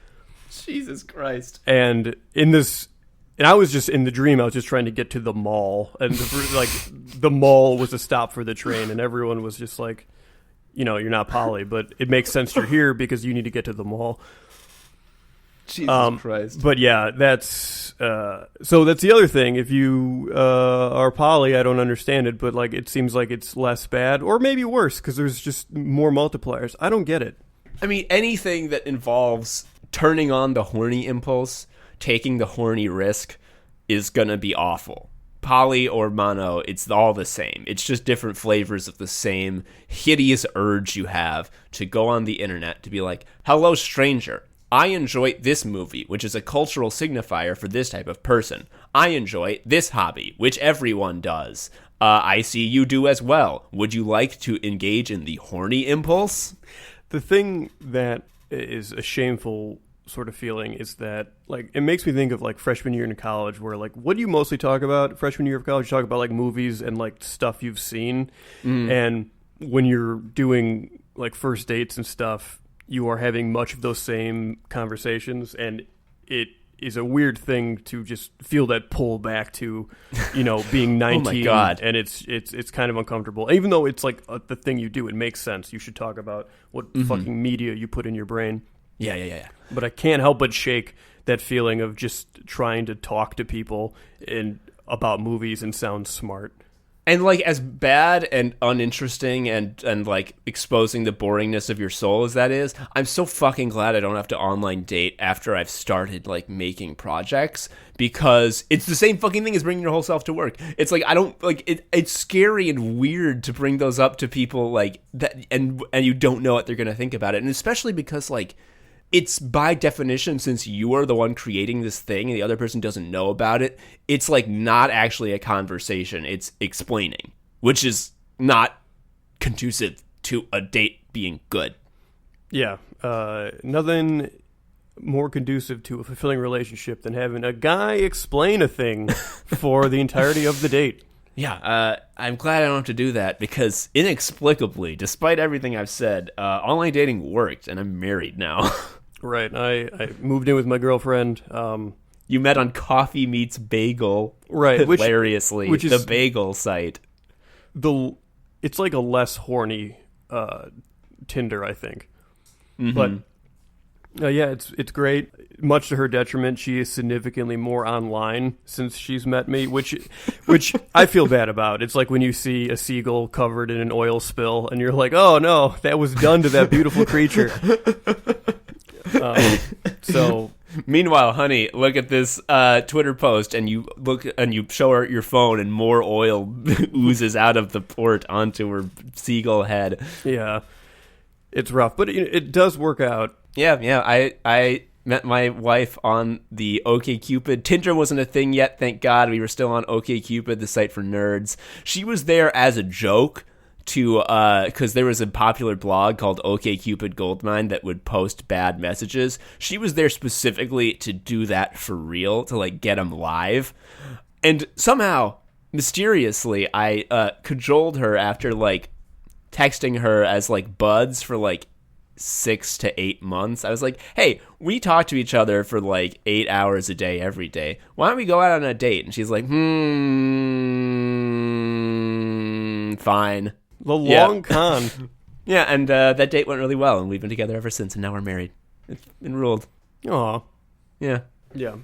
Speaker 2: Jesus Christ.
Speaker 1: And I was just in the dream. I was just trying to get to the mall, and the mall was a stop for the train, and everyone was just like, you're not poly, but it makes sense you're here because you need to get to the mall.
Speaker 2: Jesus Christ.
Speaker 1: But yeah, that's so that's the other thing. If you are poly, I don't understand it, but like it seems like it's less bad, or maybe worse, because there's just more multipliers. I don't get it.
Speaker 2: I mean, anything that involves turning on the horny impulse, taking the horny risk, is gonna be awful. Poly or mono, it's all the same. It's just different flavors of the same hideous urge you have to go on the internet to be like, hello, stranger. I enjoy this movie, which is a cultural signifier for this type of person. I enjoy this hobby, which everyone does. I see you do as well. Would you like to engage in the horny impulse?
Speaker 1: The thing that is a shameful sort of feeling is that, like, it makes me think of like freshman year in college, where like, what do you mostly talk about freshman year of college? You talk about like movies and like stuff you've seen. And when you're doing like first dates and stuff, you are having much of those same conversations, and it is a weird thing to just feel that pull back to, being 19.
Speaker 2: Oh my God.
Speaker 1: And it's kind of uncomfortable. Even though it's like the thing you do, it makes sense. You should talk about what fucking media you put in your brain.
Speaker 2: Yeah.
Speaker 1: But I can't help but shake that feeling of just trying to talk to people about movies and sound smart.
Speaker 2: And like, as bad and uninteresting and like exposing the boringness of your soul as that is, I'm so fucking glad I don't have to online date after I've started like making projects, because it's the same fucking thing as bringing your whole self to work. It's like, I don't like it. It's scary and weird to bring those up to people like that, and you don't know what they're gonna think about it, and especially because like, it's by definition, since you are the one creating this thing and the other person doesn't know about it, it's like not actually a conversation. It's explaining, which is not conducive to a date being good.
Speaker 1: Yeah. Nothing more conducive to a fulfilling relationship than having a guy explain a thing for the entirety of the date.
Speaker 2: Yeah, I'm glad I don't have to do that, because inexplicably, despite everything I've said, online dating worked, and I'm married now.
Speaker 1: Right. I moved in with my girlfriend.
Speaker 2: You met on Coffee Meets Bagel,
Speaker 1: right?
Speaker 2: Hilariously,
Speaker 1: which is
Speaker 2: the bagel site.
Speaker 1: It's like a less horny Tinder, I think. But yeah, it's great. Much to her detriment, she is significantly more online since she's met me, which I feel bad about. It's like when you see a seagull covered in an oil spill, and you're like, "Oh no, that was done to that beautiful creature." So,
Speaker 2: meanwhile, honey, look at this Twitter post, and you look and you show her your phone, and more oil oozes out of the port onto her seagull head.
Speaker 1: Yeah, it's rough, but it does work out.
Speaker 2: Yeah. I met my wife on the OkCupid. Tinder wasn't a thing yet, thank God. We were still on OkCupid, the site for nerds. She was there as a joke because there was a popular blog called OkCupid Goldmine that would post bad messages. She was there specifically to do that for real, to like get them live. And somehow, mysteriously, I cajoled her after like texting her as like buds for like 6 to 8 months. I was like, hey, we talk to each other for like 8 hours a day every day. Why don't we go out on a date? And she's like, fine.
Speaker 1: The long con.
Speaker 2: Yeah, and that date went really well, and we've been together ever since, and now we're married. It's been ruled.
Speaker 1: Aw.
Speaker 2: Yeah.
Speaker 1: Yeah.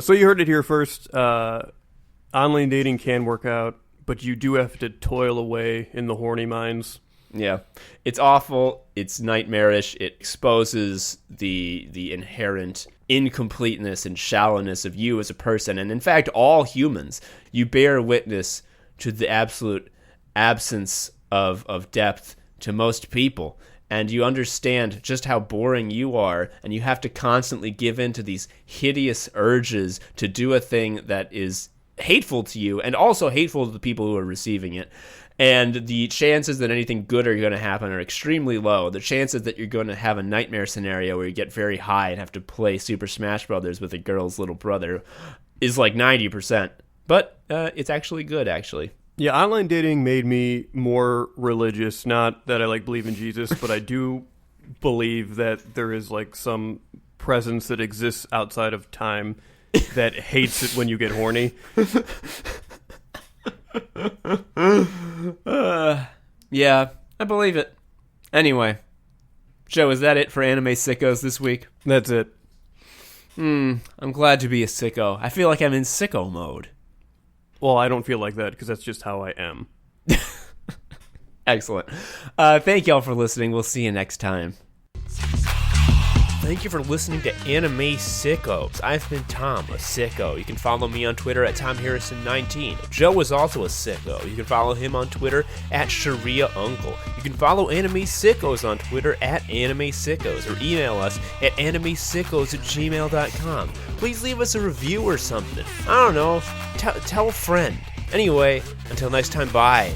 Speaker 1: So you heard it here first. Online dating can work out, but you do have to toil away in the horny minds.
Speaker 2: Yeah. It's awful. It's nightmarish. It exposes the inherent incompleteness and shallowness of you as a person, and in fact, all humans. You bear witness to the absolute absence of depth to most people, and you understand just how boring you are, and you have to constantly give in to these hideous urges to do a thing that is hateful to you and also hateful to the people who are receiving it. And the chances that anything good are going to happen are extremely low. The chances that you're going to have a nightmare scenario where you get very high and have to play Super Smash Brothers with a girl's little brother is like 90%. But it's actually good, actually.
Speaker 1: Yeah, online dating made me more religious. Not that I believe in Jesus, but I do believe that there is some presence that exists outside of time that hates it when you get horny.
Speaker 2: Yeah, I believe it. Anyway, Joe, is that it for Anime Sickos this week?
Speaker 1: That's it.
Speaker 2: I'm glad to be a sicko. I feel like I'm in sicko mode.
Speaker 1: Well, I don't feel like that because that's just how I am.
Speaker 2: Excellent. Thank y'all for listening. We'll see you next time. Thank you for listening to Anime Sickos. I've been Tom, a sicko. You can follow me on Twitter at TomHarrison19. Joe is also a sicko. You can follow him on Twitter at ShariaUncle. You can follow Anime Sickos on Twitter at Anime Sickos, or email us at animesickos@gmail.com. Please leave us a review or something. I don't know. Tell a friend. Anyway, until next time, bye.